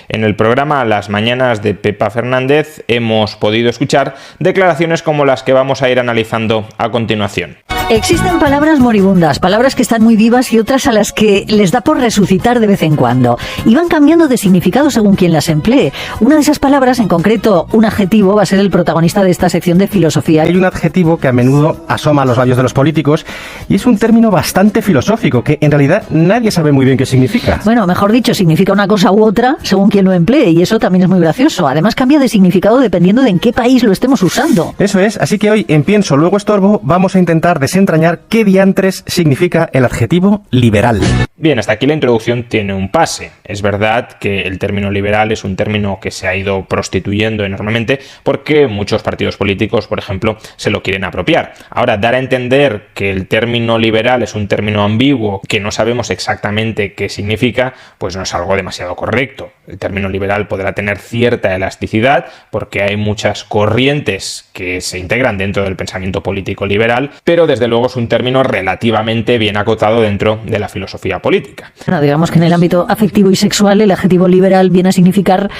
En el programa Las Mañanas de Pepa Fernández hemos podido escuchar declaraciones como las que vamos a ir analizando a continuación. Existen palabras moribundas, palabras que están muy vivas y otras a las que les da por resucitar de vez en cuando. Y van cambiando de significado según quien las emplee. Una de esas palabras, en concreto un adjetivo, va a ser el protagonista de esta sección de filosofía. Hay un adjetivo que a menudo asoma a los labios de los políticos y es un término bastante filosófico que en realidad nadie sabe muy bien qué significa. Bueno, mejor dicho, significa una cosa u otra según quien lo emplee y eso también es muy gracioso. Además cambia de significado dependiendo de en qué país lo estemos usando. Eso es, así que hoy en Pienso Luego Estorbo vamos a intentar desentrañar qué diantres significa el adjetivo liberal. Bien, hasta aquí la introducción tiene un pase. Es verdad que el término liberal es un término que se ha ido prostituyendo enormemente porque muchos partidos políticos, por ejemplo, se lo quieren apropiar. Ahora, dar a entender que el término liberal es un término ambiguo, que no sabemos exactamente qué significa, pues no es algo demasiado correcto. El término liberal podrá tener cierta elasticidad porque hay muchas corrientes que se integran dentro del pensamiento político liberal, pero desde luego es un término relativamente bien acotado dentro de la filosofía política. Bueno, digamos que en el ámbito afectivo y sexual el adjetivo liberal viene a significar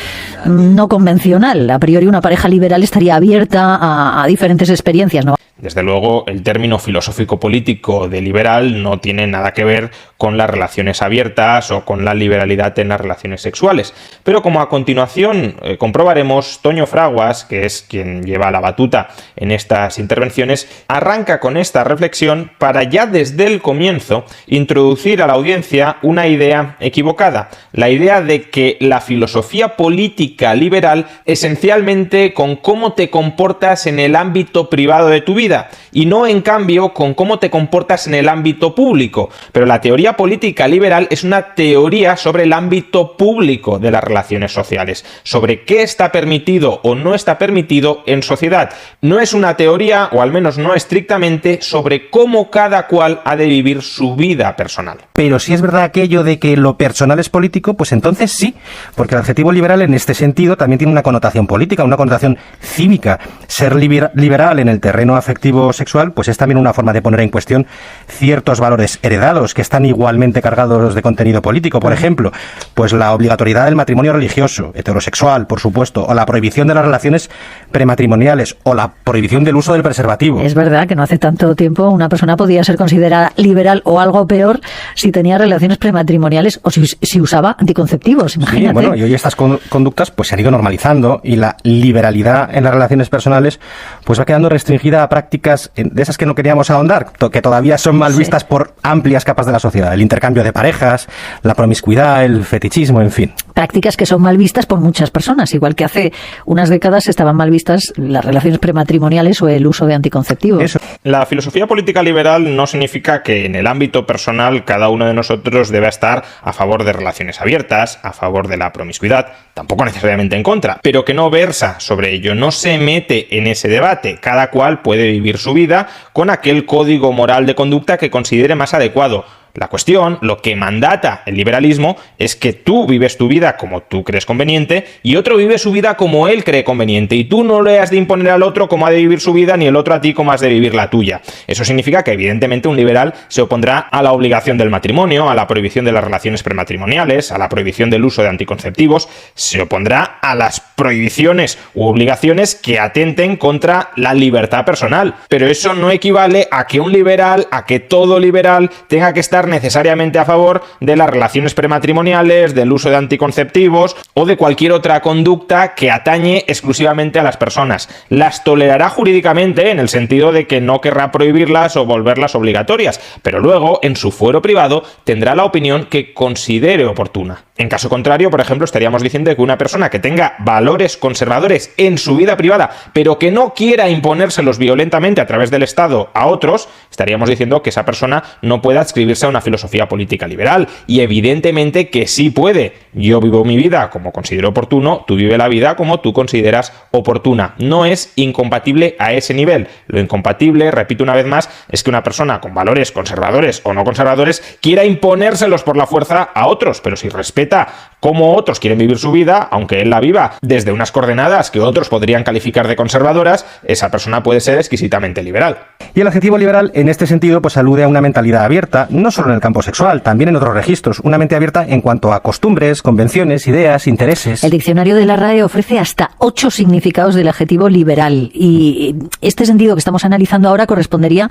no convencional. A priori una pareja liberal estaría abierta a diferentes experiencias, ¿no? Desde luego, el término filosófico-político de liberal no tiene nada que ver con las relaciones abiertas o con la liberalidad en las relaciones sexuales. Pero como a continuación comprobaremos, Toño Fraguas, que es quien lleva la batuta en estas intervenciones, arranca con esta reflexión para ya desde el comienzo introducir a la audiencia una idea equivocada. La idea de que la filosofía política liberal esencialmente con cómo te comportas en el ámbito privado de tu vida, y no en cambio con cómo te comportas en el ámbito público. Pero la teoría política liberal es una teoría sobre el ámbito público de las relaciones sociales, sobre qué está permitido o no está permitido en sociedad. No es una teoría, o al menos no estrictamente, sobre cómo cada cual ha de vivir su vida personal. Pero si es verdad aquello de que lo personal es político, pues entonces sí, porque el adjetivo liberal en este sentido también tiene una connotación política, una connotación cívica. Ser liberal en el terreno afectivo sexual, pues es también una forma de poner en cuestión ciertos valores heredados que están igualmente cargados de contenido político. Por ejemplo, pues la obligatoriedad del matrimonio religioso, heterosexual, por supuesto, o la prohibición de las relaciones prematrimoniales, o la prohibición del uso del preservativo. Es verdad que no hace tanto tiempo una persona podía ser considerada liberal o algo peor si tenía relaciones prematrimoniales o si usaba anticonceptivos, imagínate. Sí, bueno, y hoy estas conductas pues se han ido normalizando y la liberalidad en las relaciones personales pues va quedando restringida a prácticas de esas que no queríamos ahondar, que todavía son mal vistas por amplias capas de la sociedad. El intercambio de parejas, la promiscuidad, el fetichismo, en fin. Prácticas que son mal vistas por muchas personas, igual que hace unas décadas estaban mal vistas las relaciones prematrimoniales o el uso de anticonceptivos. Eso. La filosofía política liberal no significa que en el ámbito personal cada uno de nosotros deba estar a favor de relaciones abiertas, a favor de la promiscuidad, tampoco necesariamente en contra, pero que no versa sobre ello, no se mete en ese debate. Cada cual puede vivir su vida con aquel código moral de conducta que considere más adecuado. La cuestión, lo que mandata el liberalismo, es que tú vives tu vida como tú crees conveniente y otro vive su vida como él cree conveniente, y tú no le has de imponer al otro cómo ha de vivir su vida ni el otro a ti cómo has de vivir la tuya. Eso significa que evidentemente un liberal se opondrá a la obligación del matrimonio, a la prohibición de las relaciones prematrimoniales, a la prohibición del uso de anticonceptivos, se opondrá a las prohibiciones u obligaciones que atenten contra la libertad personal. Pero eso no equivale a que un liberal, a que todo liberal tenga que estar necesariamente a favor de las relaciones prematrimoniales, del uso de anticonceptivos o de cualquier otra conducta que atañe exclusivamente a las personas. Las tolerará jurídicamente en el sentido de que no querrá prohibirlas o volverlas obligatorias, pero luego en su fuero privado tendrá la opinión que considere oportuna. En caso contrario, por ejemplo, estaríamos diciendo que una persona que tenga valores conservadores en su vida privada, pero que no quiera imponérselos violentamente a través del Estado a otros, estaríamos diciendo que esa persona no puede adscribirse a una filosofía política liberal. Y evidentemente que sí puede. Yo vivo mi vida como considero oportuno, tú vive la vida como tú consideras oportuna. No es incompatible a ese nivel. Lo incompatible, repito una vez más, es que una persona con valores conservadores o no conservadores quiera imponérselos por la fuerza a otros, pero si respeta respeta cómo otros quieren vivir su vida, aunque él la viva desde unas coordenadas que otros podrían calificar de conservadoras, esa persona puede ser exquisitamente liberal. Y el adjetivo liberal, en este sentido, pues alude a una mentalidad abierta, no solo en el campo sexual, también en otros registros, una mente abierta en cuanto a costumbres, convenciones, ideas, intereses. El diccionario de la RAE ofrece hasta 8 significados del adjetivo liberal, y este sentido que estamos analizando ahora correspondería,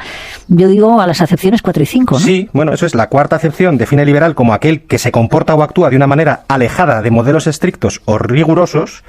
yo digo, a las acepciones 4 y 5, ¿no? Sí, bueno, eso es. La cuarta acepción define liberal como aquel que se comporta o actúa de una manera alejada de modelos estrictos o rigurosos,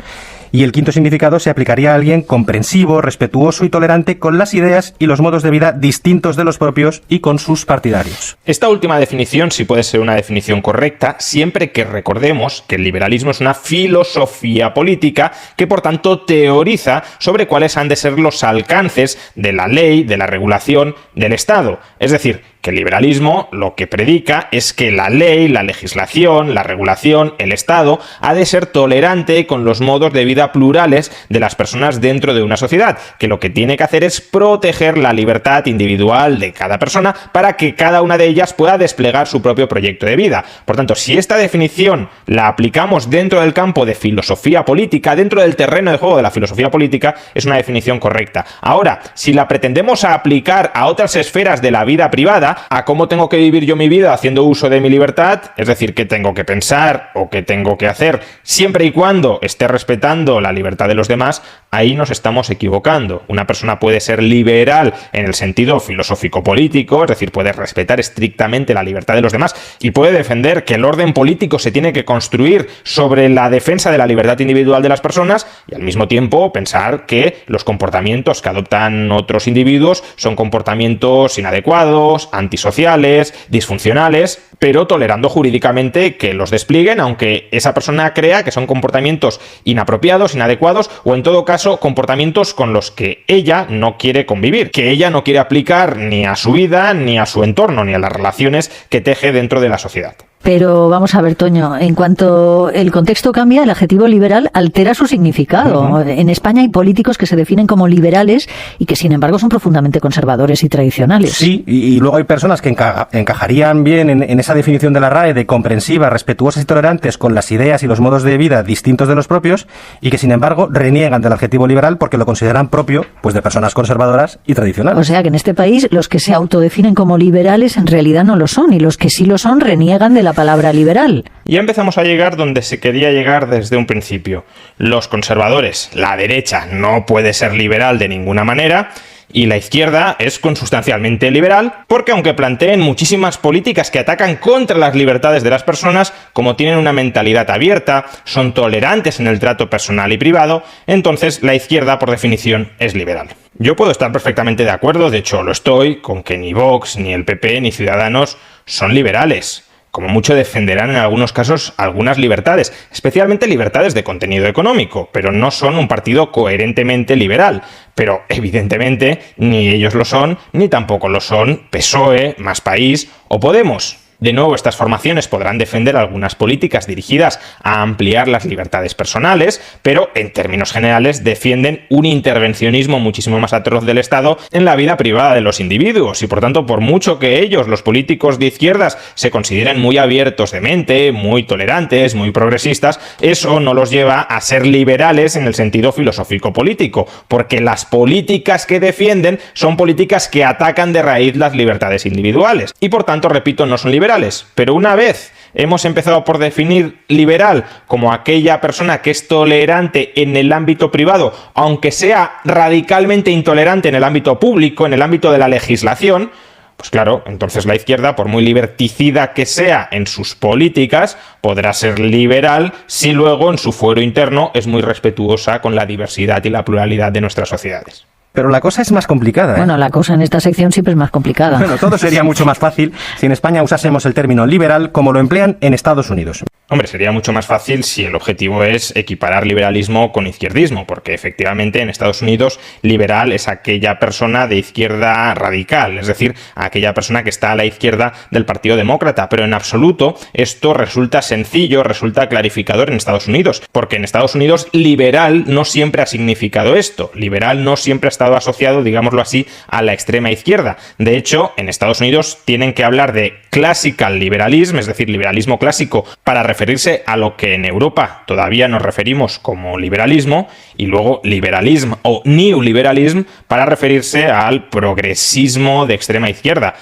y el quinto significado se aplicaría a alguien comprensivo, respetuoso y tolerante con las ideas y los modos de vida distintos de los propios y con sus partidarios. Esta última definición sí puede ser una definición correcta, siempre que recordemos que el liberalismo es una filosofía política que, por tanto, teoriza sobre cuáles han de ser los alcances de la ley, de la regulación del Estado. Es decir, que el liberalismo lo que predica es que la ley, la legislación, la regulación, el Estado ha de ser tolerante con los modos de vida plurales de las personas dentro de una sociedad, que lo que tiene que hacer es proteger la libertad individual de cada persona para que cada una de ellas pueda desplegar su propio proyecto de vida. Por tanto, si esta definición la aplicamos dentro del campo de filosofía política, dentro del terreno de juego de la filosofía política, es una definición correcta. Ahora, si la pretendemos aplicar a otras esferas de la vida privada, a cómo tengo que vivir yo mi vida haciendo uso de mi libertad, es decir, qué tengo que pensar o qué tengo que hacer, siempre y cuando esté respetando la libertad de los demás, ahí nos estamos equivocando. Una persona puede ser liberal en el sentido filosófico-político, es decir, puede respetar estrictamente la libertad de los demás y puede defender que el orden político se tiene que construir sobre la defensa de la libertad individual de las personas y al mismo tiempo pensar que los comportamientos que adoptan otros individuos son comportamientos inadecuados, antisociales, disfuncionales, pero tolerando jurídicamente que los desplieguen, aunque esa persona crea que son comportamientos inapropiados, inadecuados o en todo caso comportamientos con los que ella no quiere convivir, que ella no quiere aplicar ni a su vida, ni a su entorno, ni a las relaciones que teje dentro de la sociedad. Pero vamos a ver, Toño, en cuanto el contexto cambia, el adjetivo liberal altera su significado. En España hay políticos que se definen como liberales y que, sin embargo, son profundamente conservadores y tradicionales. Sí, y luego hay personas que encajarían bien en esa definición de la RAE de comprensivas, respetuosas y tolerantes con las ideas y los modos de vida distintos de los propios y que, sin embargo, reniegan del adjetivo liberal porque lo consideran propio pues de personas conservadoras y tradicionales. O sea que en este país los que se autodefinen como liberales en realidad no lo son y los que sí lo son reniegan de la palabra liberal. Ya empezamos a llegar donde se quería llegar desde un principio. Los conservadores, la derecha no puede ser liberal de ninguna manera y la izquierda es consustancialmente liberal porque aunque planteen muchísimas políticas que atacan contra las libertades de las personas, como tienen una mentalidad abierta, son tolerantes en el trato personal y privado, entonces la izquierda por definición es liberal. Yo puedo estar perfectamente de acuerdo, de hecho lo estoy, con que ni Vox, ni el PP, ni Ciudadanos son liberales. Como mucho defenderán en algunos casos algunas libertades, especialmente libertades de contenido económico, pero no son un partido coherentemente liberal. Pero evidentemente ni ellos lo son, ni tampoco lo son PSOE, Más País o Podemos. De nuevo, estas formaciones podrán defender algunas políticas dirigidas a ampliar las libertades personales, pero en términos generales defienden un intervencionismo muchísimo más atroz del Estado en la vida privada de los individuos y por tanto, por mucho que ellos, los políticos de izquierdas, se consideren muy abiertos de mente, muy tolerantes, muy progresistas, eso no los lleva a ser liberales en el sentido filosófico-político, porque las políticas que defienden son políticas que atacan de raíz las libertades individuales y por tanto, repito, no son liberales. Pero una vez hemos empezado por definir liberal como aquella persona que es tolerante en el ámbito privado, aunque sea radicalmente intolerante en el ámbito público, en el ámbito de la legislación, pues claro, entonces la izquierda, por muy liberticida que sea en sus políticas, podrá ser liberal si luego en su fuero interno es muy respetuosa con la diversidad y la pluralidad de nuestras sociedades. Pero la cosa es más complicada, ¿eh? Bueno, la cosa en esta sección siempre es más complicada. Bueno, todo sería mucho más fácil si en España usásemos el término liberal como lo emplean en Estados Unidos. Hombre, sería mucho más fácil si el objetivo es equiparar liberalismo con izquierdismo, porque efectivamente en Estados Unidos liberal es aquella persona de izquierda radical, es decir, aquella persona que está a la izquierda del Partido Demócrata, pero en absoluto esto resulta sencillo, resulta clarificador en Estados Unidos, porque en Estados Unidos liberal no siempre ha significado esto, liberal no siempre ha estado estado asociado, digámoslo así, a la extrema izquierda. De hecho, en Estados Unidos tienen que hablar de classical liberalism, es decir, liberalismo clásico, para referirse a lo que en Europa todavía nos referimos como liberalismo, y luego liberalism o new liberalism para referirse al progresismo de extrema izquierda.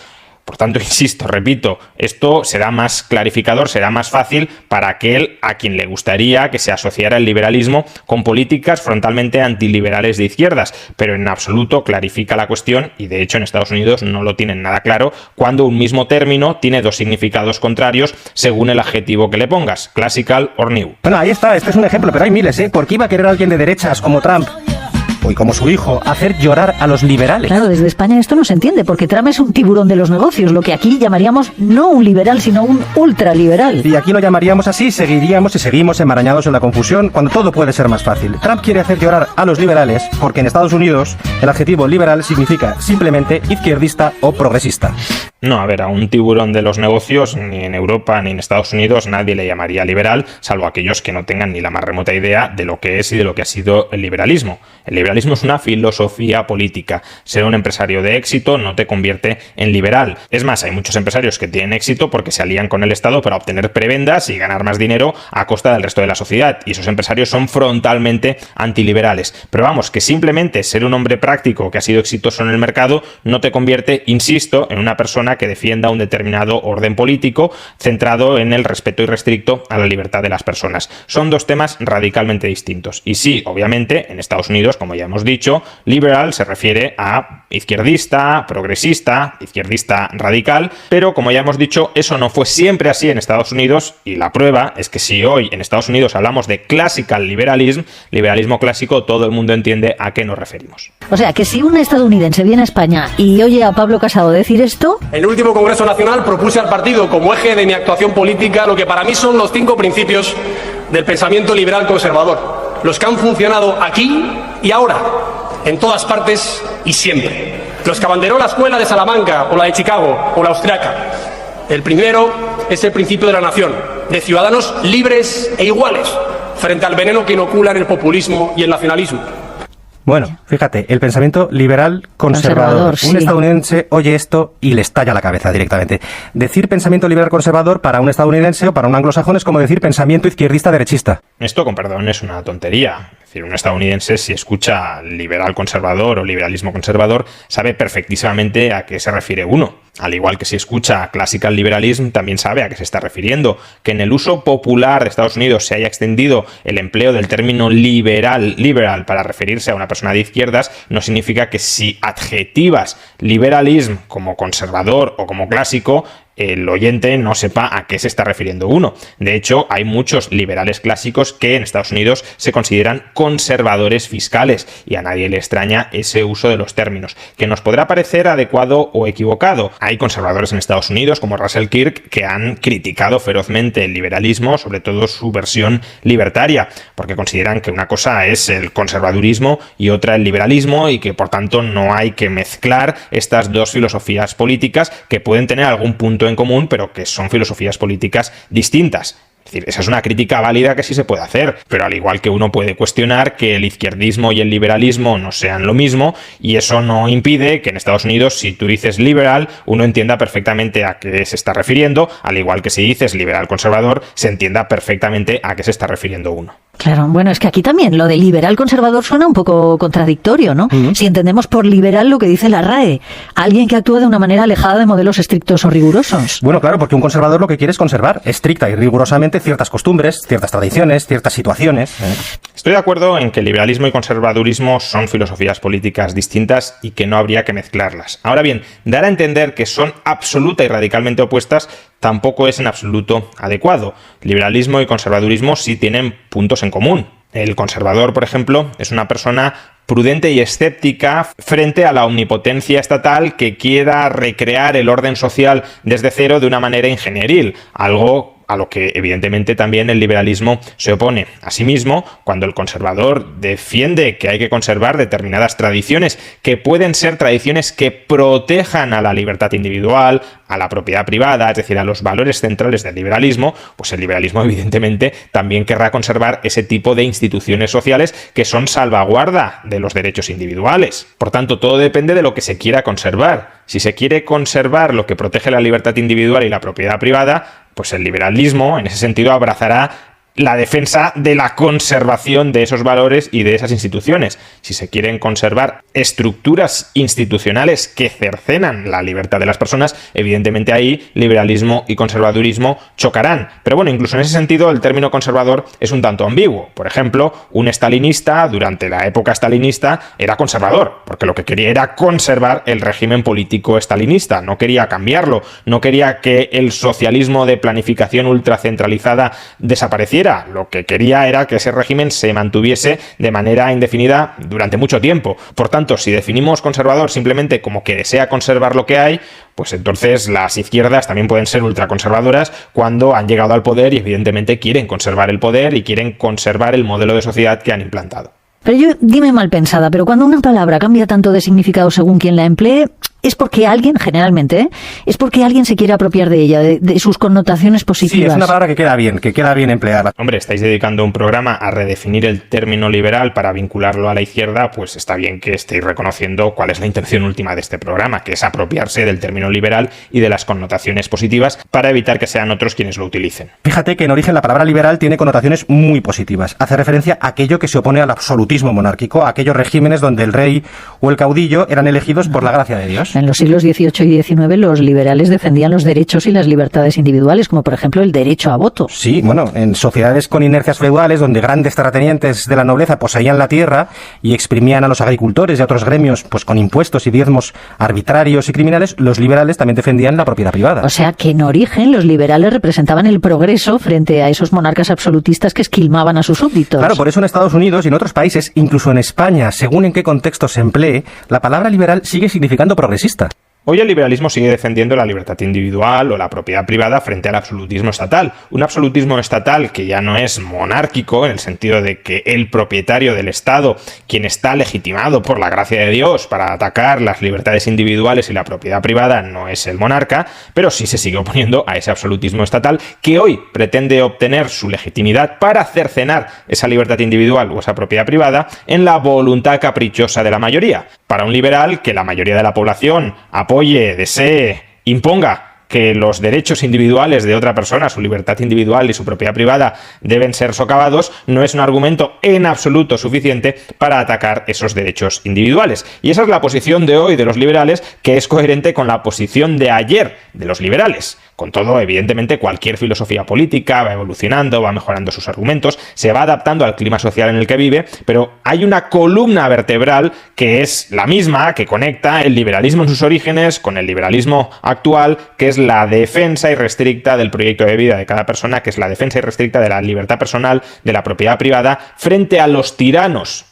Por tanto, insisto, repito, esto será más clarificador, será más fácil para aquel a quien le gustaría que se asociara el liberalismo con políticas frontalmente antiliberales de izquierdas, pero en absoluto clarifica la cuestión y de hecho en Estados Unidos no lo tienen nada claro cuando un mismo término tiene dos significados contrarios según el adjetivo que le pongas, classical o new. Bueno, ahí está, este es un ejemplo, pero hay miles, ¿eh? ¿Por qué iba a querer alguien de derechas como Trump y como su hijo hacer llorar a los liberales? Claro, desde España esto no se entiende, porque Trump es un tiburón de los negocios, lo que aquí llamaríamos no un liberal, sino un ultraliberal. Y aquí lo llamaríamos así, seguimos enmarañados en la confusión, cuando todo puede ser más fácil. Trump quiere hacer llorar a los liberales porque en Estados Unidos el adjetivo liberal significa simplemente izquierdista o progresista. No, a ver, a un tiburón de los negocios, ni en Europa ni en Estados Unidos, nadie le llamaría liberal, salvo aquellos que no tengan ni la más remota idea de lo que es y de lo que ha sido el liberalismo. El liberalismo es una filosofía política. Ser un empresario de éxito no te convierte en liberal. Es más, hay muchos empresarios que tienen éxito porque se alían con el Estado para obtener prebendas y ganar más dinero a costa del resto de la sociedad, y esos empresarios son frontalmente antiliberales. Pero vamos, que simplemente ser un hombre práctico que ha sido exitoso en el mercado no te convierte, insisto, en una persona que defienda un determinado orden político centrado en el respeto irrestricto a la libertad de las personas. Son dos temas radicalmente distintos. Y sí, obviamente, en Estados Unidos, como ya hemos dicho, liberal se refiere a izquierdista, progresista, izquierdista radical, pero como ya hemos dicho, eso no fue siempre así en Estados Unidos, y la prueba es que si hoy en Estados Unidos hablamos de classical liberalism, liberalismo clásico, todo el mundo entiende a qué nos referimos. O sea, que si un estadounidense viene a España y oye a Pablo Casado decir esto... En el último Congreso Nacional propuse al partido como eje de mi actuación política lo que para mí son los 5 principios del pensamiento liberal conservador, los que han funcionado aquí y ahora, en todas partes y siempre, los que abanderó la escuela de Salamanca o la de Chicago o la austriaca. El primero es el principio de la nación, de ciudadanos libres e iguales frente al veneno que inoculan el populismo y el nacionalismo. Bueno, fíjate, el pensamiento liberal conservador. Sí. Un estadounidense oye esto y le estalla la cabeza directamente. Decir pensamiento liberal conservador para un estadounidense o para un anglosajón es como decir pensamiento izquierdista derechista. Esto, con perdón, es una tontería. Es decir, un estadounidense, si escucha liberal conservador o liberalismo conservador, sabe perfectísimamente a qué se refiere uno. Al igual que si escucha classical liberalism, también sabe a qué se está refiriendo. Que en el uso popular de Estados Unidos se haya extendido el empleo del término liberal para referirse a una persona de izquierdas, no significa que si adjetivas liberalism como conservador o como clásico, el oyente no sepa a qué se está refiriendo uno. De hecho, hay muchos liberales clásicos que en Estados Unidos se consideran conservadores fiscales y a nadie le extraña ese uso de los términos, que nos podrá parecer adecuado o equivocado. Hay conservadores en Estados Unidos, como Russell Kirk, que han criticado ferozmente el liberalismo, sobre todo su versión libertaria, porque consideran que una cosa es el conservadurismo y otra el liberalismo, y que por tanto no hay que mezclar estas dos filosofías políticas que pueden tener algún punto en común, pero que son filosofías políticas distintas. Es decir, esa es una crítica válida que sí se puede hacer, pero al igual que uno puede cuestionar que el izquierdismo y el liberalismo no sean lo mismo, y eso no impide que en Estados Unidos, si tú dices liberal, uno entienda perfectamente a qué se está refiriendo, al igual que si dices liberal conservador, se entienda perfectamente a qué se está refiriendo uno. Claro, bueno, es que aquí también lo de liberal conservador suena un poco contradictorio, ¿no? Si entendemos por liberal lo que dice la RAE, alguien que actúa de una manera alejada de modelos estrictos o rigurosos. Bueno, claro, porque un conservador lo que quiere es conservar estricta y rigurosamente ciertas costumbres, ciertas tradiciones, ciertas situaciones. Estoy de acuerdo en que liberalismo y conservadurismo son filosofías políticas distintas y que no habría que mezclarlas. Ahora bien, dar a entender que son absoluta y radicalmente opuestas tampoco es en absoluto adecuado. Liberalismo y conservadurismo sí tienen puntos en común. El conservador, por ejemplo, es una persona prudente y escéptica frente a la omnipotencia estatal que quiera recrear el orden social desde cero de una manera ingenieril, algo a lo que evidentemente también el liberalismo se opone. Asimismo, cuando el conservador defiende que hay que conservar determinadas tradiciones, que pueden ser tradiciones que protejan a la libertad individual, a la propiedad privada, es decir, a los valores centrales del liberalismo, pues el liberalismo evidentemente también querrá conservar ese tipo de instituciones sociales que son salvaguarda de los derechos individuales. Por tanto, todo depende de lo que se quiera conservar. Si se quiere conservar lo que protege la libertad individual y la propiedad privada, pues el liberalismo en ese sentido abrazará la defensa de la conservación de esos valores y de esas instituciones. Si se quieren conservar estructuras institucionales que cercenan la libertad de las personas, evidentemente ahí liberalismo y conservadurismo chocarán. Pero bueno, incluso en ese sentido el término conservador es un tanto ambiguo. Por ejemplo, un estalinista durante la época estalinista era conservador, porque lo que quería era conservar el régimen político estalinista, no quería cambiarlo, no quería que el socialismo de planificación ultracentralizada desapareciera. Lo que quería era que ese régimen se mantuviese de manera indefinida durante mucho tiempo. Por tanto, si definimos conservador simplemente como que desea conservar lo que hay, pues entonces las izquierdas también pueden ser ultraconservadoras cuando han llegado al poder y evidentemente quieren conservar el poder y quieren conservar el modelo de sociedad que han implantado. Pero dime mal pensada, pero cuando una palabra cambia tanto de significado según quien la emplee, es porque alguien, generalmente, es porque alguien se quiere apropiar de ella, de sus connotaciones positivas. Sí, es una palabra que queda bien emplearla. Hombre, estáis dedicando un programa a redefinir el término liberal para vincularlo a la izquierda, pues está bien que estéis reconociendo cuál es la intención última de este programa, que es apropiarse del término liberal y de las connotaciones positivas para evitar que sean otros quienes lo utilicen. Fíjate que en origen la palabra liberal tiene connotaciones muy positivas. Hace referencia a aquello que se opone al absolutismo monárquico, a aquellos regímenes donde el rey o el caudillo eran elegidos por la gracia de Dios. En los siglos XVIII y XIX los liberales defendían los derechos y las libertades individuales, como por ejemplo el derecho a voto. Sí, bueno, en sociedades con inercias feudales donde grandes terratenientes de la nobleza poseían la tierra y exprimían a los agricultores y a otros gremios pues con impuestos y diezmos arbitrarios y criminales, los liberales también defendían la propiedad privada. O sea que en origen los liberales representaban el progreso frente a esos monarcas absolutistas que esquilmaban a sus súbditos. Claro, por eso en Estados Unidos y en otros países, incluso en España, según en qué contexto se emplee, la palabra liberal sigue significando progresista. Hoy el liberalismo sigue defendiendo la libertad individual o la propiedad privada frente al absolutismo estatal. Un absolutismo estatal que ya no es monárquico en el sentido de que el propietario del Estado, quien está legitimado por la gracia de Dios para atacar las libertades individuales y la propiedad privada, no es el monarca, pero sí se sigue oponiendo a ese absolutismo estatal que hoy pretende obtener su legitimidad para cercenar esa libertad individual o esa propiedad privada en la voluntad caprichosa de la mayoría. Para un liberal, que la mayoría de la población apoye, desee, imponga que los derechos individuales de otra persona, su libertad individual y su propiedad privada deben ser socavados, no es un argumento en absoluto suficiente para atacar esos derechos individuales. Y esa es la posición de hoy de los liberales, que es coherente con la posición de ayer de los liberales. Con todo, evidentemente, cualquier filosofía política va evolucionando, va mejorando sus argumentos, se va adaptando al clima social en el que vive, pero hay una columna vertebral que es la misma, que conecta el liberalismo en sus orígenes con el liberalismo actual, que es la defensa irrestricta del proyecto de vida de cada persona, que es la defensa irrestricta de la libertad personal, de la propiedad privada, frente a los tiranos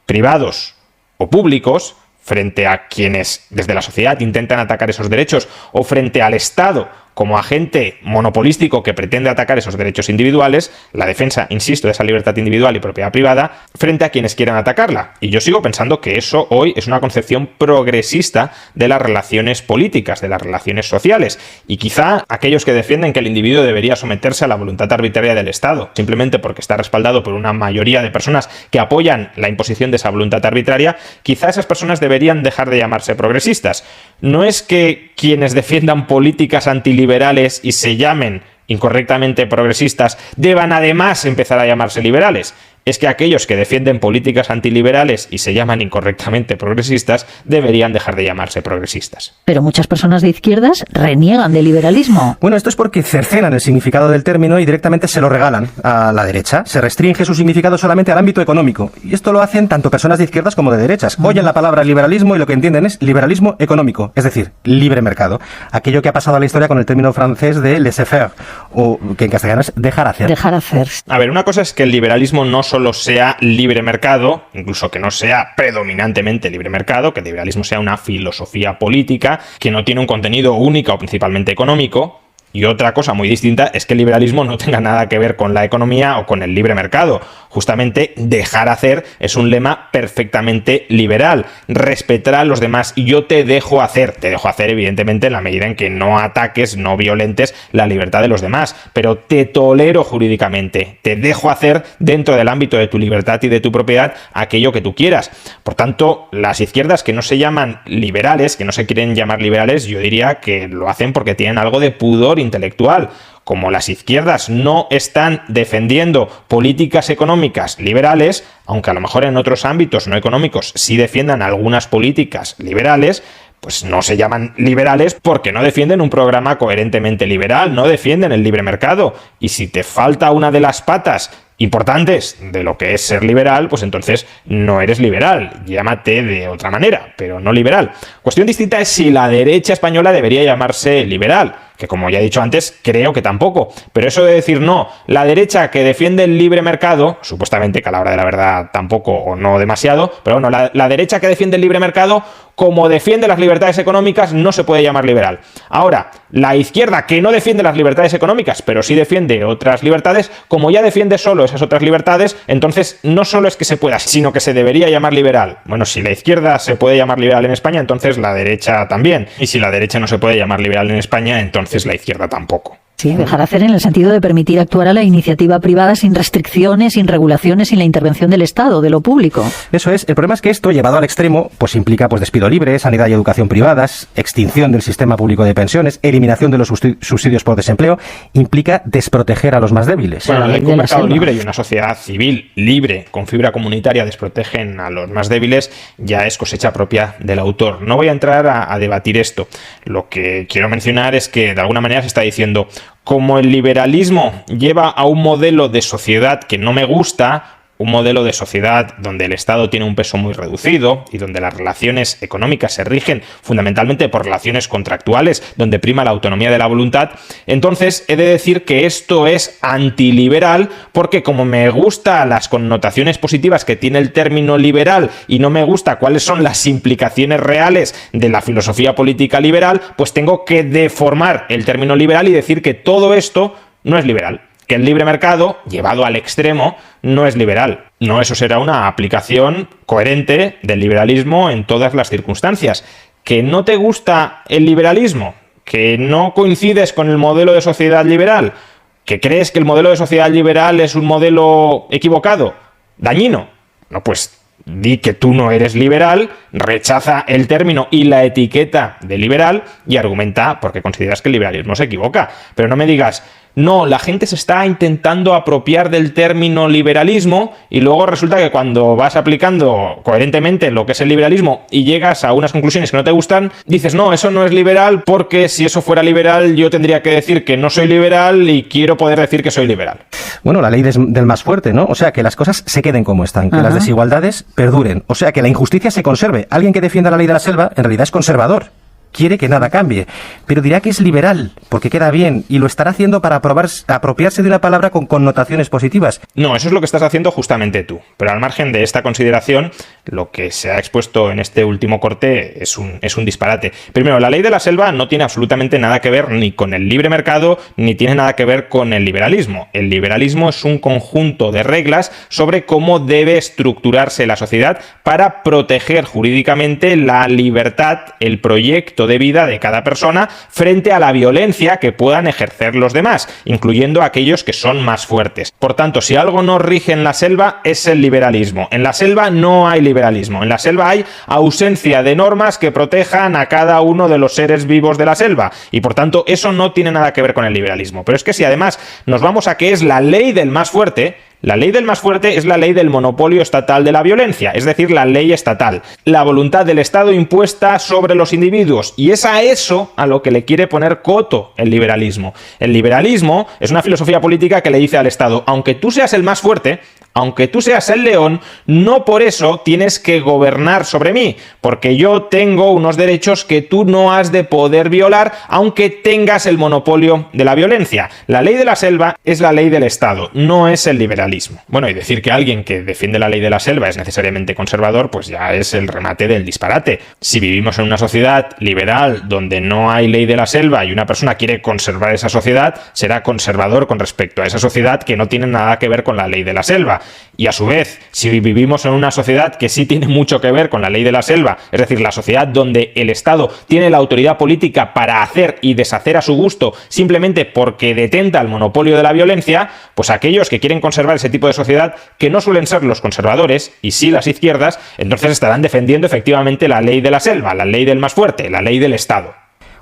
privados o públicos, frente a quienes desde la sociedad intentan atacar esos derechos, o frente al Estado como agente monopolístico que pretende atacar esos derechos individuales, la defensa, insisto, de esa libertad individual y propiedad privada, frente a quienes quieran atacarla. Y yo sigo pensando que eso hoy es una concepción progresista de las relaciones políticas, de las relaciones sociales. Y quizá aquellos que defienden que el individuo debería someterse a la voluntad arbitraria del Estado, simplemente porque está respaldado por una mayoría de personas que apoyan la imposición de esa voluntad arbitraria, quizá esas personas deberían dejar de llamarse progresistas. No es que quienes defiendan políticas antiliberales y se llamen incorrectamente progresistas deban además empezar a llamarse liberales. Es que aquellos que defienden políticas antiliberales y se llaman incorrectamente progresistas deberían dejar de llamarse progresistas. Pero muchas personas de izquierdas reniegan del liberalismo. Bueno, esto es porque cercenan el significado del término y directamente se lo regalan a la derecha. Se restringe su significado solamente al ámbito económico. Y esto lo hacen tanto personas de izquierdas como de derechas. Oyen la palabra liberalismo y lo que entienden es liberalismo económico, es decir, libre mercado. Aquello que ha pasado a la historia con el término francés de laissez-faire, o que en castellano es dejar hacer. Dejar hacer. A ver, una cosa es que el liberalismo no solo sea libre mercado, incluso que no sea predominantemente libre mercado, que el liberalismo sea una filosofía política que no tiene un contenido único o principalmente económico, Y otra cosa muy distinta es que el liberalismo no tenga nada que ver con la economía o con el libre mercado. Justamente dejar hacer es un lema perfectamente liberal. Respetar a los demás. Yo te dejo hacer. Te dejo hacer, evidentemente, en la medida en que no ataques, no violentes la libertad de los demás. Pero te tolero jurídicamente. Te dejo hacer dentro del ámbito de tu libertad y de tu propiedad aquello que tú quieras. Por tanto, las izquierdas que no se llaman liberales, que no se quieren llamar liberales, yo diría que lo hacen porque tienen algo de pudor intelectual. Como las izquierdas no están defendiendo políticas económicas liberales, aunque a lo mejor en otros ámbitos no económicos sí defiendan algunas políticas liberales, pues no se llaman liberales porque no defienden un programa coherentemente liberal, no defienden el libre mercado. Y si te falta una de las patas importantes de lo que es ser liberal, pues entonces no eres liberal, llámate de otra manera, pero no liberal. Cuestión distinta es si la derecha española debería llamarse liberal, que como ya he dicho antes, creo que tampoco. Pero eso de decir no, la derecha que defiende el libre mercado, supuestamente que a la hora de la verdad tampoco o no demasiado, pero bueno, la derecha que defiende el libre mercado, como defiende las libertades económicas, no se puede llamar liberal. Ahora, la izquierda que no defiende las libertades económicas, pero sí defiende otras libertades, como ya defiende solo esas otras libertades, entonces no solo es que se pueda, sino que se debería llamar liberal. Bueno, si la izquierda se puede llamar liberal en España, entonces la derecha también. Y si la derecha no se puede llamar liberal en España, entonces la izquierda tampoco. Sí, dejar hacer en el sentido de permitir actuar a la iniciativa privada sin restricciones, sin regulaciones, sin la intervención del Estado, de lo público. Eso es. El problema es que esto, llevado al extremo, pues implica pues despido libre, sanidad y educación privadas, extinción del sistema público de pensiones, eliminación de los subsidios por desempleo, implica desproteger a los más débiles. Bueno, la ley de un mercado libre y una sociedad civil libre con fibra comunitaria desprotegen a los más débiles ya es cosecha propia del autor. No voy a entrar a debatir esto. Lo que quiero mencionar es que de alguna manera se está diciendo: como el liberalismo lleva a un modelo de sociedad que no me gusta, un modelo de sociedad donde el Estado tiene un peso muy reducido y donde las relaciones económicas se rigen fundamentalmente por relaciones contractuales, donde prima la autonomía de la voluntad, entonces he de decir que esto es antiliberal porque como me gustan las connotaciones positivas que tiene el término liberal y no me gusta cuáles son las implicaciones reales de la filosofía política liberal, pues tengo que deformar el término liberal y decir que todo esto no es liberal. Que el libre mercado, llevado al extremo, no es liberal. No, eso será una aplicación coherente del liberalismo en todas las circunstancias. ¿Que no te gusta el liberalismo? ¿Que no coincides con el modelo de sociedad liberal? ¿Que crees que el modelo de sociedad liberal es un modelo equivocado? ¿Dañino? No, pues di que tú no eres liberal, rechaza el término y la etiqueta de liberal y argumenta porque consideras que el liberalismo se equivoca. Pero no me digas: no, la gente se está intentando apropiar del término liberalismo y luego resulta que cuando vas aplicando coherentemente lo que es el liberalismo y llegas a unas conclusiones que no te gustan, dices: no, eso no es liberal porque si eso fuera liberal yo tendría que decir que no soy liberal y quiero poder decir que soy liberal. Bueno, la ley del más fuerte, ¿no? O sea, que las cosas se queden como están, que las desigualdades perduren, o sea, que la injusticia se conserve. Alguien que defienda la ley de la selva en realidad es conservador. Quiere que nada cambie, pero dirá que es liberal, porque queda bien, y lo estará haciendo para apropiarse de una palabra con connotaciones positivas. No, eso es lo que estás haciendo justamente tú. Pero al margen de esta consideración, lo que se ha expuesto en este último corte es un disparate. Primero, la ley de la selva no tiene absolutamente nada que ver ni con el libre mercado, ni tiene nada que ver con el liberalismo. El liberalismo es un conjunto de reglas sobre cómo debe estructurarse la sociedad para proteger jurídicamente la libertad, el proyecto de vida de cada persona frente a la violencia que puedan ejercer los demás, incluyendo aquellos que son más fuertes. Por tanto, si algo no rige en la selva es el liberalismo. En la selva no hay liberalismo. En la selva hay ausencia de normas que protejan a cada uno de los seres vivos de la selva y por tanto eso no tiene nada que ver con el liberalismo. Pero es que si además nos vamos a que es la ley del más fuerte, la ley del más fuerte es la ley del monopolio estatal de la violencia, es decir, la ley estatal, la voluntad del Estado impuesta sobre los individuos, y es a eso a lo que le quiere poner coto el liberalismo. El liberalismo es una filosofía política que le dice al Estado: aunque tú seas el más fuerte, aunque tú seas el león, no por eso tienes que gobernar sobre mí, porque yo tengo unos derechos que tú no has de poder violar, aunque tengas el monopolio de la violencia. La ley de la selva es la ley del Estado, no es el liberalismo. liberalismo. Bueno, y decir que alguien que defiende la ley de la selva es necesariamente conservador, pues ya es el remate del disparate. Si vivimos en una sociedad liberal donde no hay ley de la selva y una persona quiere conservar esa sociedad, será conservador con respecto a esa sociedad que no tiene nada que ver con la ley de la selva. Y a su vez, si vivimos en una sociedad que sí tiene mucho que ver con la ley de la selva, es decir, la sociedad donde el Estado tiene la autoridad política para hacer y deshacer a su gusto simplemente porque detenta el monopolio de la violencia, pues aquellos que quieren conservar ese tipo de sociedad, que no suelen ser los conservadores y sí las izquierdas, entonces estarán defendiendo efectivamente la ley de la selva, la ley del más fuerte, la ley del Estado.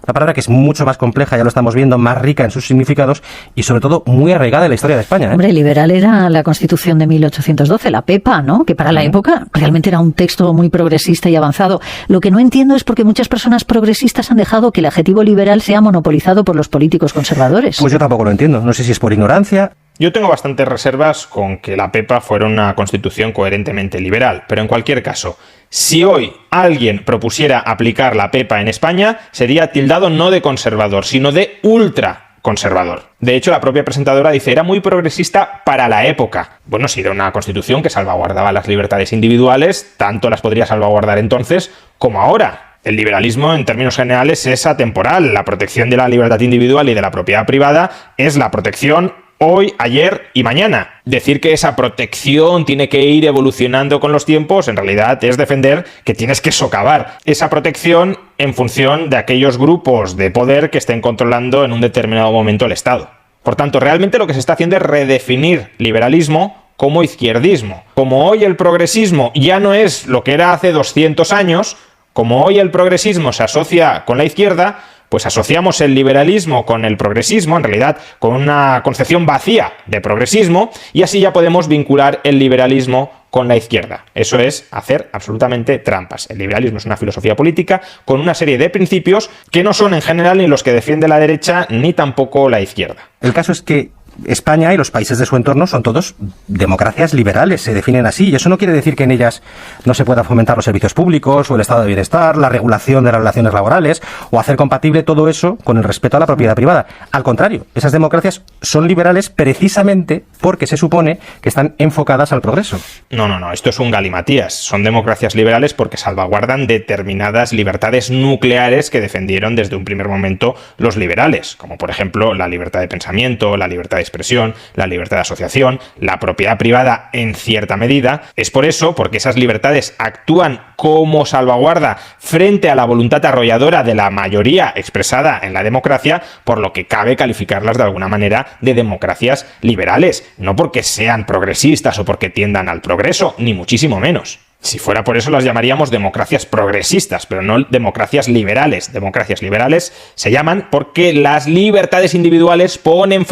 Una palabra que es mucho más compleja, ya lo estamos viendo, más rica en sus significados y sobre todo muy arraigada en la historia de España. Hombre, liberal era la Constitución de 1812, la PEPA, ¿no? Que para la época realmente era un texto muy progresista y avanzado. Lo que no entiendo es por qué muchas personas progresistas han dejado que el adjetivo liberal sea monopolizado por los políticos conservadores. Pues yo tampoco lo entiendo. No sé si es por ignorancia. Yo tengo bastantes reservas con que la PEPA fuera una constitución coherentemente liberal, pero en cualquier caso, si hoy alguien propusiera aplicar la PEPA en España, sería tildado no de conservador, sino de ultraconservador. De hecho, la propia presentadora dice, era muy progresista para la época. Bueno, si era una constitución que salvaguardaba las libertades individuales, tanto las podría salvaguardar entonces como ahora. El liberalismo, en términos generales, es atemporal. La protección de la libertad individual y de la propiedad privada es la protección hoy, ayer y mañana. Decir que esa protección tiene que ir evolucionando con los tiempos, en realidad es defender que tienes que socavar esa protección en función de aquellos grupos de poder que estén controlando en un determinado momento el Estado. Por tanto, realmente lo que se está haciendo es redefinir liberalismo como izquierdismo. Como hoy el progresismo ya no es lo que era hace 200 años, como hoy el progresismo se asocia con la izquierda, pues asociamos el liberalismo con el progresismo, en realidad con una concepción vacía de progresismo, y así ya podemos vincular el liberalismo con la izquierda. Eso es hacer absolutamente trampas. El liberalismo es una filosofía política con una serie de principios que no son en general ni los que defiende la derecha ni tampoco la izquierda. El caso es que España y los países de su entorno son todos democracias liberales, se definen así, y eso no quiere decir que en ellas no se pueda fomentar los servicios públicos o el estado de bienestar, la regulación de las relaciones laborales o hacer compatible todo eso con el respeto a la propiedad privada. Al contrario, esas democracias son liberales precisamente porque se supone que están enfocadas al progreso. No, esto es un galimatías. Son democracias liberales porque salvaguardan determinadas libertades nucleares que defendieron desde un primer momento los liberales, como por ejemplo la libertad de pensamiento, la libertad de expresión, la libertad de asociación, la propiedad privada en cierta medida. Es por eso, porque esas libertades actúan como salvaguarda frente a la voluntad arrolladora de la mayoría expresada en la democracia, por lo que cabe calificarlas de alguna manera de democracias liberales, no porque sean progresistas o porque tiendan al progreso, ni muchísimo menos. Si fuera por eso las llamaríamos democracias progresistas, pero no democracias liberales. Democracias liberales se llaman porque las libertades individuales ponen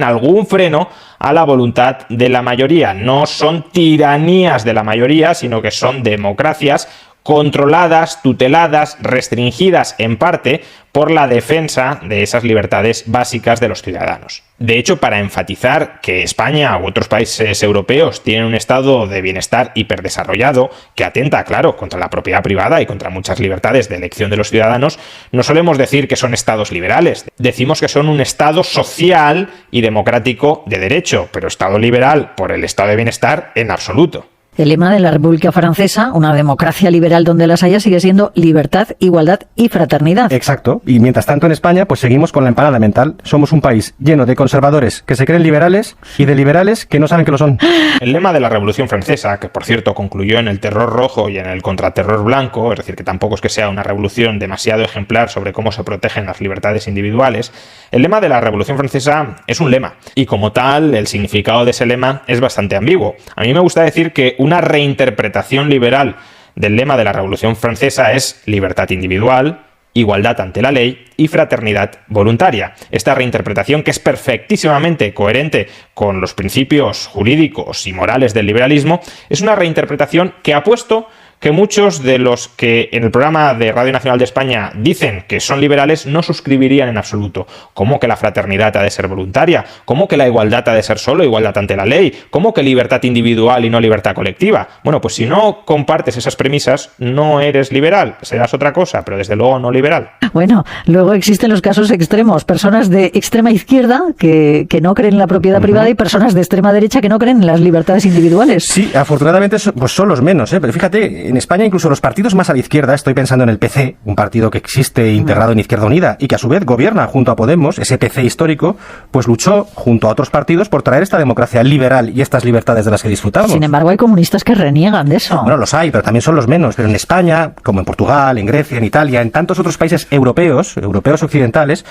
algún freno a la voluntad de la mayoría. No son tiranías de la mayoría, sino que son democracias controladas, tuteladas, restringidas en parte por la defensa de esas libertades básicas de los ciudadanos. De hecho, para enfatizar que España u otros países europeos tienen un estado de bienestar hiperdesarrollado que atenta, claro, contra la propiedad privada y contra muchas libertades de elección de los ciudadanos, no solemos decir que son estados liberales. Decimos que son un estado social y democrático de derecho, pero estado liberal por el estado de bienestar en absoluto. El lema de la República Francesa, una democracia liberal donde las haya, sigue siendo libertad, igualdad y fraternidad. Exacto. Y mientras tanto en España, pues seguimos con la empanada mental. Somos un país lleno de conservadores que se creen liberales y de liberales que no saben que lo son. El lema de la Revolución Francesa, que por cierto concluyó en el terror rojo y en el contraterror blanco, es decir, que tampoco es que sea una revolución demasiado ejemplar sobre cómo se protegen las libertades individuales, el lema de la Revolución Francesa es un lema. Y como tal, el significado de ese lema es bastante ambiguo. A mí me gusta decir que una reinterpretación liberal del lema de la Revolución Francesa es libertad individual, igualdad ante la ley y fraternidad voluntaria. Esta reinterpretación, que es perfectísimamente coherente con los principios jurídicos y morales del liberalismo, es una reinterpretación que ha puesto que muchos de los que en el programa de Radio Nacional de España dicen que son liberales no suscribirían en absoluto. ¿Cómo que la fraternidad ha de ser voluntaria? ¿Cómo que la igualdad ha de ser solo igualdad ante la ley? ¿Cómo que libertad individual y no libertad colectiva? Bueno, pues si no compartes esas premisas, no eres liberal. Serás otra cosa, pero desde luego no liberal. Bueno, luego existen los casos extremos. Personas de extrema izquierda que no creen en la propiedad privada y personas de extrema derecha que no creen en las libertades individuales. Sí, afortunadamente pues son los menos, ¿eh? Pero fíjate, en España incluso los partidos más a la izquierda, estoy pensando en el PC, un partido que existe integrado en Izquierda Unida y que a su vez gobierna junto a Podemos, ese PC histórico, pues luchó junto a otros partidos por traer esta democracia liberal y estas libertades de las que disfrutamos. Sin embargo, hay comunistas que reniegan de eso. Bueno, los hay, pero también son los menos. Pero en España, como en Portugal, en Grecia, en Italia, en tantos otros países europeos occidentales,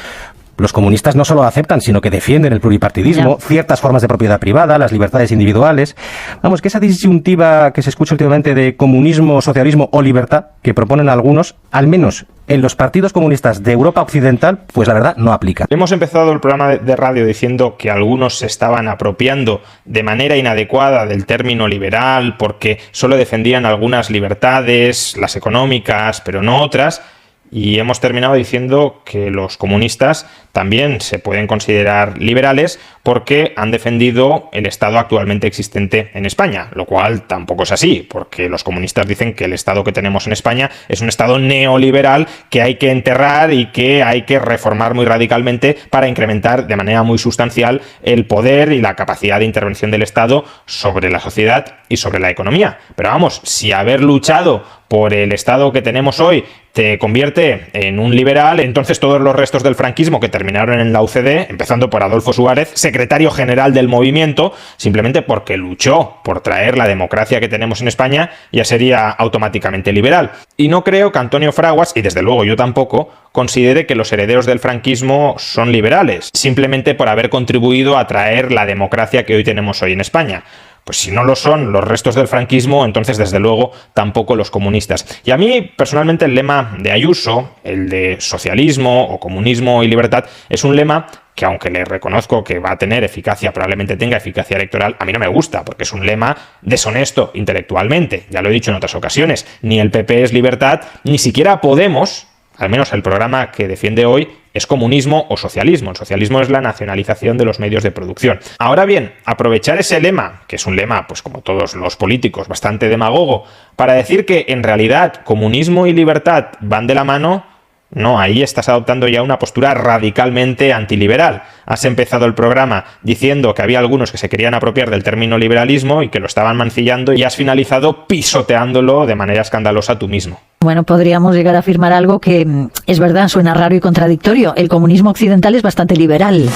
los comunistas no solo aceptan, sino que defienden el pluripartidismo, ciertas formas de propiedad privada, las libertades individuales. Vamos, que esa disyuntiva que se escucha últimamente de comunismo, socialismo o libertad, que proponen algunos, al menos en los partidos comunistas de Europa Occidental, pues la verdad no aplica. Hemos empezado el programa de radio diciendo que algunos se estaban apropiando de manera inadecuada del término liberal porque solo defendían algunas libertades, las económicas, pero no otras. Y hemos terminado diciendo que los comunistas también se pueden considerar liberales porque han defendido el Estado actualmente existente en España, lo cual tampoco es así, porque los comunistas dicen que el Estado que tenemos en España es un Estado neoliberal que hay que enterrar y que hay que reformar muy radicalmente para incrementar de manera muy sustancial el poder y la capacidad de intervención del Estado sobre la sociedad y sobre la economía. Pero vamos, si haber luchado por el Estado que tenemos hoy te convierte en un liberal, entonces todos los restos del franquismo que terminaron en la UCD, empezando por Adolfo Suárez, secretario general del movimiento, simplemente porque luchó por traer la democracia que tenemos en España, ya sería automáticamente liberal. Y no creo que Antonio Fraguas, y desde luego yo tampoco, considere que los herederos del franquismo son liberales, simplemente por haber contribuido a traer la democracia que hoy tenemos hoy en España. Pues si no lo son los restos del franquismo, entonces desde luego tampoco los comunistas. Y a mí personalmente el lema de Ayuso, el de socialismo o comunismo y libertad, es un lema que aunque le reconozco que va a tener eficacia, probablemente tenga eficacia electoral, a mí no me gusta, porque es un lema deshonesto intelectualmente. Ya lo he dicho en otras ocasiones, ni el PP es libertad, ni siquiera Podemos, al menos el programa que defiende hoy, es comunismo o socialismo. El socialismo es la nacionalización de los medios de producción. Ahora bien, aprovechar ese lema, que es un lema, pues como todos los políticos, bastante demagogo, para decir que en realidad comunismo y libertad van de la mano, no, ahí estás adoptando ya una postura radicalmente antiliberal. Has empezado el programa diciendo que había algunos que se querían apropiar del término liberalismo y que lo estaban mancillando, y has finalizado pisoteándolo de manera escandalosa tú mismo. Bueno, podríamos llegar a afirmar algo que es verdad, suena raro y contradictorio. El comunismo occidental es bastante liberal.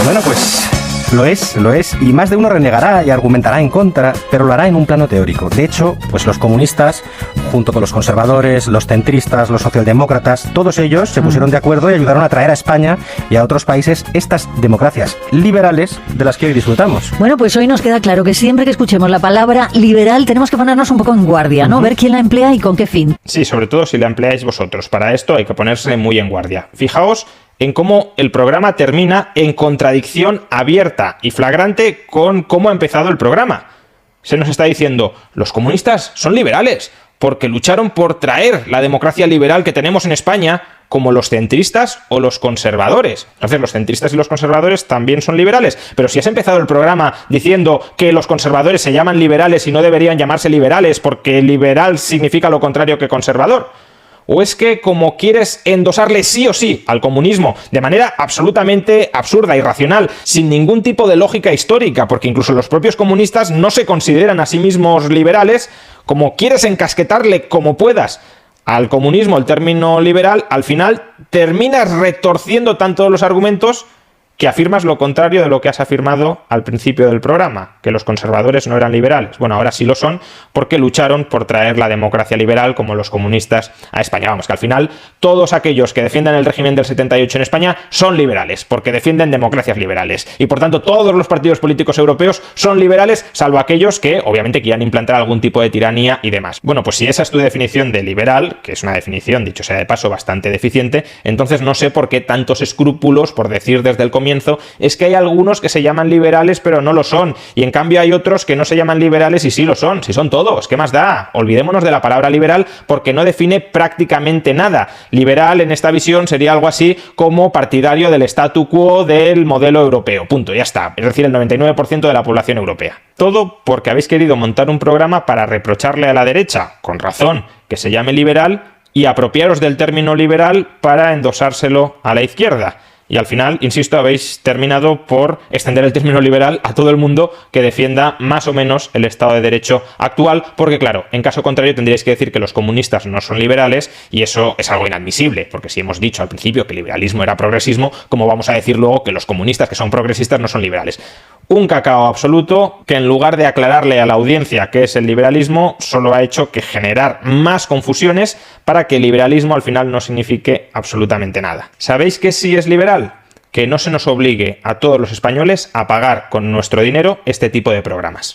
Bueno, pues lo es, y más de uno renegará y argumentará en contra, pero lo hará en un plano teórico. De hecho, pues los comunistas, junto con los conservadores, los centristas, los socialdemócratas, todos ellos se pusieron de acuerdo y ayudaron a traer a España y a otros países estas democracias liberales de las que hoy disfrutamos. Bueno, pues hoy nos queda claro que siempre que escuchemos la palabra liberal tenemos que ponernos un poco en guardia, ¿no? Ver quién la emplea y con qué fin. Sí, sobre todo si la empleáis vosotros. Para esto hay que ponerse muy en guardia. Fijaos en cómo el programa termina en contradicción abierta y flagrante con cómo ha empezado el programa. Se nos está diciendo, los comunistas son liberales, porque lucharon por traer la democracia liberal que tenemos en España, como los centristas o los conservadores. Entonces, los centristas y los conservadores también son liberales. Pero si has empezado el programa diciendo que los conservadores se llaman liberales y no deberían llamarse liberales porque liberal significa lo contrario que conservador, ¿o es que como quieres endosarle sí o sí al comunismo de manera absolutamente absurda, irracional, sin ningún tipo de lógica histórica, porque incluso los propios comunistas no se consideran a sí mismos liberales, como quieres encasquetarle como puedas al comunismo el término liberal, al final terminas retorciendo tanto los argumentos que afirmas lo contrario de lo que has afirmado al principio del programa, que los conservadores no eran liberales. Bueno, ahora sí lo son, porque lucharon por traer la democracia liberal como los comunistas a España. Vamos, que al final todos aquellos que defiendan el régimen del 78 en España son liberales, porque defienden democracias liberales. Y por tanto todos los partidos políticos europeos son liberales, salvo aquellos que obviamente quieran implantar algún tipo de tiranía y demás. Bueno, pues si esa es tu definición de liberal, que es una definición, dicho sea de paso, bastante deficiente, entonces no sé por qué tantos escrúpulos por decir desde el comienzo comienzo, es que hay algunos que se llaman liberales pero no lo son, y en cambio hay otros que no se llaman liberales y sí lo son, si son todos, ¿qué más da? Olvidémonos de la palabra liberal porque no define prácticamente nada. Liberal en esta visión sería algo así como partidario del statu quo del modelo europeo, punto, ya está, es decir, el 99% de la población europea. Todo porque habéis querido montar un programa para reprocharle a la derecha, con razón, que se llame liberal, y apropiaros del término liberal para endosárselo a la izquierda. Y al final, insisto, habéis terminado por extender el término liberal a todo el mundo que defienda más o menos el Estado de Derecho actual, porque claro, en caso contrario tendríais que decir que los comunistas no son liberales y eso es algo inadmisible, porque si hemos dicho al principio que el liberalismo era progresismo, ¿cómo vamos a decir luego que los comunistas que son progresistas no son liberales? Un cacao absoluto que en lugar de aclararle a la audiencia qué es el liberalismo, solo ha hecho que generar más confusiones para que el liberalismo al final no signifique absolutamente nada. ¿Sabéis qué sí es liberal? Que no se nos obligue a todos los españoles a pagar con nuestro dinero este tipo de programas.